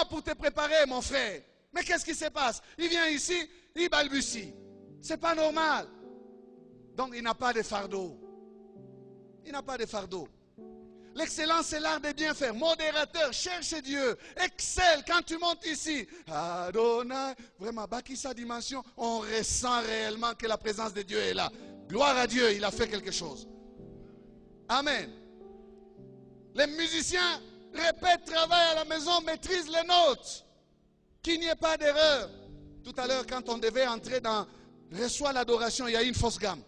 pour te préparer, mon frère. Mais qu'est-ce qui se passe? Il vient ici, il balbutie. C'est pas normal. Donc il n'a pas de fardeau. Il n'a pas de fardeau. L'excellence, c'est l'art de bien faire. Modérateur, cherche Dieu. Excelle quand tu montes ici. Adonai. Vraiment, bâti sa dimension, on ressent réellement que la présence de Dieu est là. Gloire à Dieu, il a fait quelque chose. Amen. Les musiciens répètent, travaillent à la maison, maîtrisent les notes. Qu'il n'y ait pas d'erreur. Tout à l'heure, quand on devait entrer dans reçoit l'adoration, il y a une fausse gamme.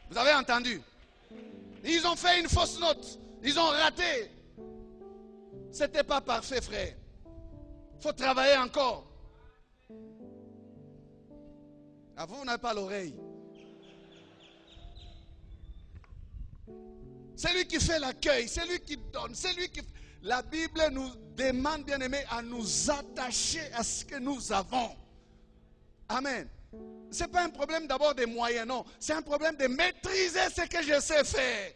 Vous avez entendu? Ils ont fait une fausse note. Ils ont raté. C'était pas parfait, frère. Il faut travailler encore. Ah, vous n'avez pas l'oreille. C'est lui qui fait l'accueil, c'est lui qui donne, c'est lui qui... La Bible nous demande, bien aimé, à nous attacher à ce que nous avons. Amen. Ce n'est pas un problème d'abord des moyens, non. C'est un problème de maîtriser ce que je sais faire.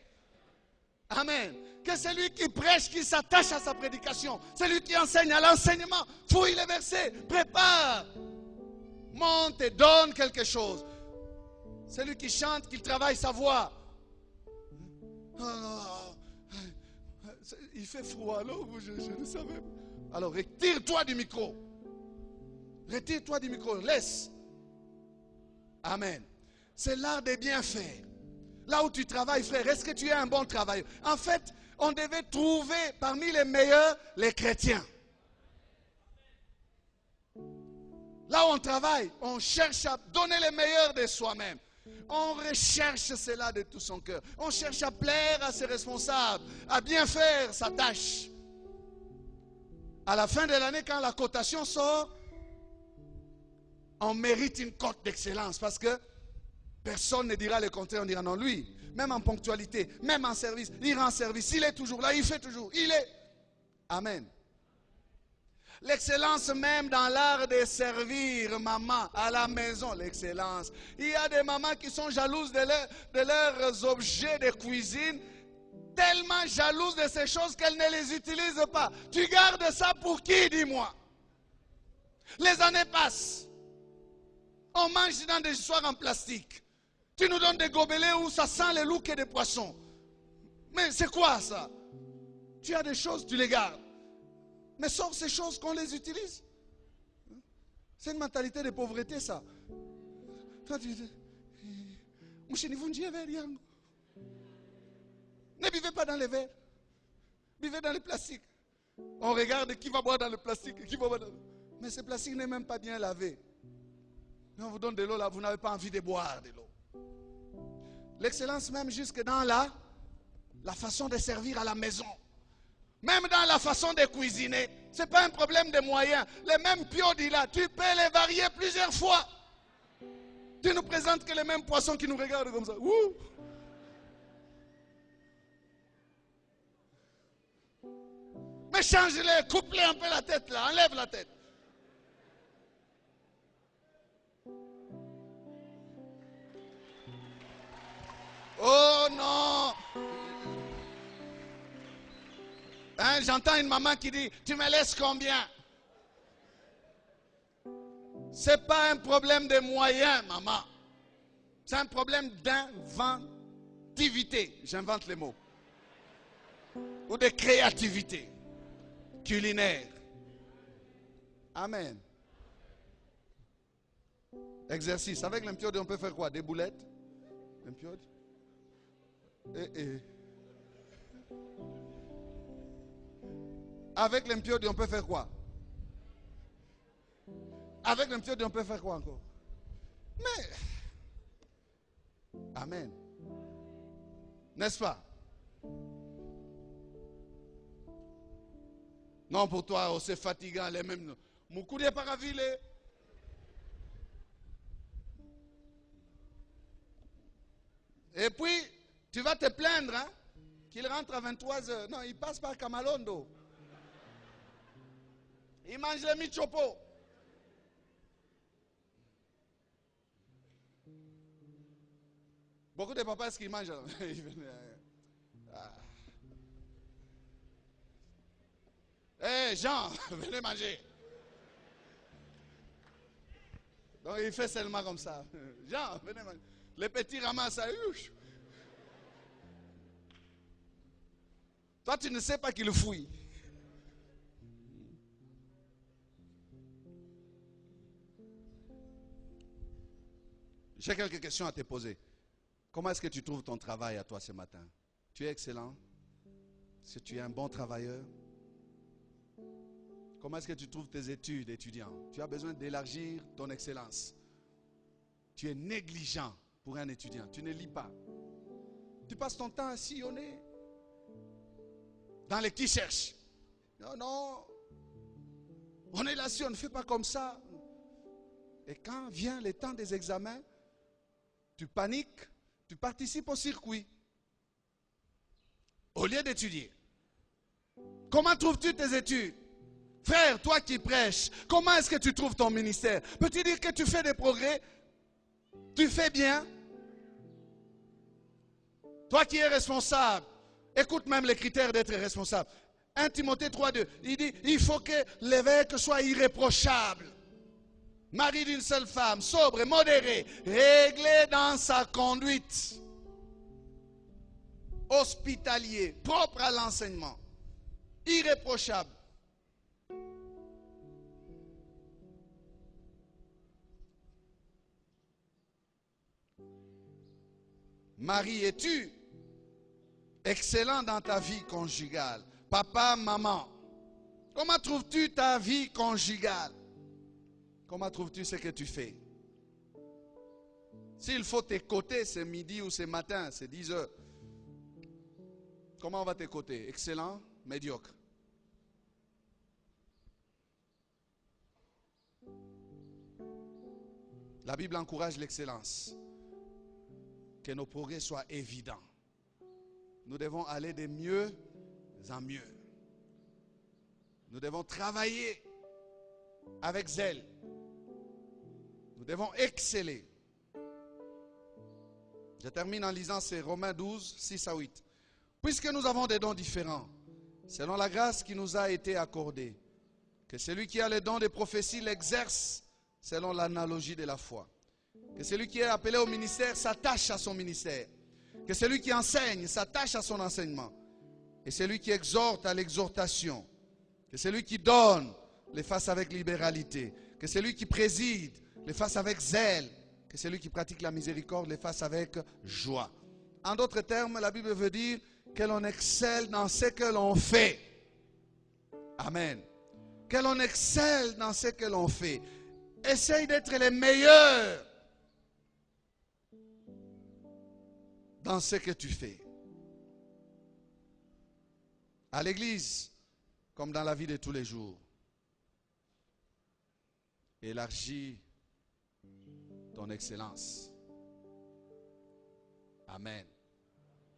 Amen. Que celui qui prêche, qui s'attache à sa prédication, celui qui enseigne à l'enseignement, fouille les versets, prépare, monte et donne quelque chose. Celui qui chante, qu'il travaille sa voix. Il fait froid, alors je ne savais pas. Alors retire-toi du micro. Retire-toi du micro, laisse. Amen. C'est l'art de bien faire. Là où tu travailles, frère, est-ce que tu es un bon travailleur? En fait, on devait trouver parmi les meilleurs les chrétiens. Là où on travaille, on cherche à donner le meilleur de soi-même. On recherche cela de tout son cœur. On cherche à plaire à ses responsables, à bien faire sa tâche. À la fin de l'année, quand la cotation sort, on mérite une cote d'excellence parce que personne ne dira le contraire. On dira non, lui, même en ponctualité, même en service, il rend service. Il est toujours là, il fait toujours. Il est. Amen. L'excellence même dans l'art de servir maman à la maison, l'excellence. Il y a des mamans qui sont jalouses de leurs objets de cuisine, tellement jalouses de ces choses qu'elles ne les utilisent pas. Tu gardes ça pour qui, dis-moi? Les années passent. On mange dans des histoires en plastique. Tu nous donnes des gobelets où ça sent les loups et des poissons. Mais c'est quoi ça? Tu as des choses, tu les gardes. Mais sauf ces choses qu'on les utilise. C'est une mentalité de pauvreté, ça. Ne buvez pas dans les verres. Buvez dans les plastiques. On regarde qui va boire dans le plastique. Qui va boire dans... Mais ce plastique n'est même pas bien lavé. On vous donne de l'eau là, vous n'avez pas envie de boire de l'eau. L'excellence même jusque dans la façon de servir à la maison. Même dans la façon de cuisiner, ce n'est pas un problème de moyens. Les mêmes piodis là, tu peux les varier plusieurs fois. Tu nous présentes que les mêmes poissons qui nous regardent comme ça. Ouh. Mais change-les, coupe-les un peu la tête là, enlève la tête. Oh non! Hein, j'entends une maman qui dit, tu me laisses combien? Ce n'est pas un problème de moyens, maman. C'est un problème d'inventivité. J'invente les mots. Ou de créativité culinaire. Amen. Exercice. Avec l'impiode, on peut faire quoi? Des boulettes? L'impiode? Avec l'impiode, on peut faire quoi? Avec l'impiode, on peut faire quoi encore? Mais, amen. N'est-ce pas? Non, pour toi, c'est fatigant, les mêmes. Moukoudi est paravile. Et puis, tu vas te plaindre, hein, qu'il rentre à 23h. Non, il passe par Kamalondo. Il mange les michopo. Beaucoup de papas, est-ce qu'ils mangent? Hey, Jean, venez manger. Donc il fait seulement comme ça. Jean, venez manger. Les petits ramassent ça. Toi, tu ne sais pas qu'il fouille. J'ai quelques questions à te poser. Comment est-ce que tu trouves ton travail à toi ce matin? Tu es excellent? Est-ce que tu es un bon travailleur? Comment est-ce que tu trouves tes études, étudiant? Tu as besoin d'élargir ton excellence. Tu es négligent pour un étudiant. Tu ne lis pas. Tu passes ton temps à sillonner dans les qui cherchent. Non, non. On est là, si on ne fait pas comme ça. Et quand vient le temps des examens, tu paniques, tu participes au circuit. Au lieu d'étudier. Comment trouves-tu tes études? Frère, toi qui prêches, comment est-ce que tu trouves ton ministère? Peux-tu dire que tu fais des progrès? Tu fais bien? Toi qui es responsable, écoute même les critères d'être responsable. 1 Timothée 3,2, il dit, il faut que l'évêque soit irréprochable. Mari d'une seule femme, sobre, modéré, réglé dans sa conduite. Hospitalier, propre à l'enseignement. Irréprochable. Marie, es-tu excellent dans ta vie conjugale? Papa, maman, comment trouves-tu ta vie conjugale? Comment trouves-tu ce que tu fais? S'il faut t'écouter ce midi ou ce matin, c'est 10 heures. Comment on va t'écouter? Excellent, médiocre. La Bible encourage l'excellence. Que nos progrès soient évidents. Nous devons aller de mieux en mieux. Nous devons travailler avec zèle. Nous devons exceller. Je termine en lisant ces Romains 12, 6 à 8. Puisque nous avons des dons différents, selon la grâce qui nous a été accordée, que celui qui a le don de prophétie l'exerce selon l'analogie de la foi. Que celui qui est appelé au ministère s'attache à son ministère. Que celui qui enseigne s'attache à son enseignement. Et celui qui exhorte à l'exhortation. Que celui qui donne le fasse avec libéralité. Que celui qui préside le fasse avec zèle. Que celui qui pratique la miséricorde le fasse avec joie. En d'autres termes, la Bible veut dire que l'on excelle dans ce que l'on fait. Amen. Que l'on excelle dans ce que l'on fait. Essaye d'être les meilleurs dans ce que tu fais. À l'église, comme dans la vie de tous les jours. Élargis ton excellence. Amen.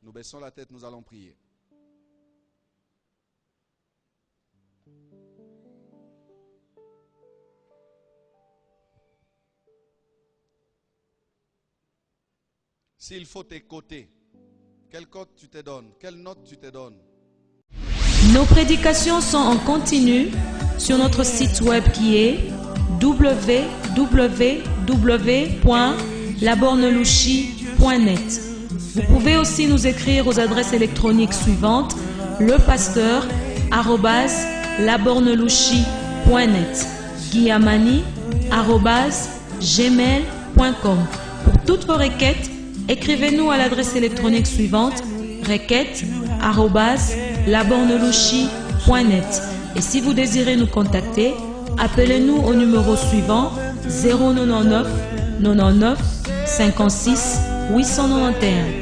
Nous baissons la tête, nous allons prier. S'il faut t'écouter, quelle cote tu te donnes? Quelle note tu te donnes? Nos prédications sont en continu sur notre site web qui est www.labornelouchi.net. Vous pouvez aussi nous écrire aux adresses électroniques suivantes: lepasteur@labornelouchi.net, guillamani@gmail.com. Pour toutes vos requêtes, écrivez-nous à l'adresse électronique suivante: requêtes@labornelouchi.net. Et si vous désirez nous contacter, appelez-nous au numéro suivant: 099 99 56 891.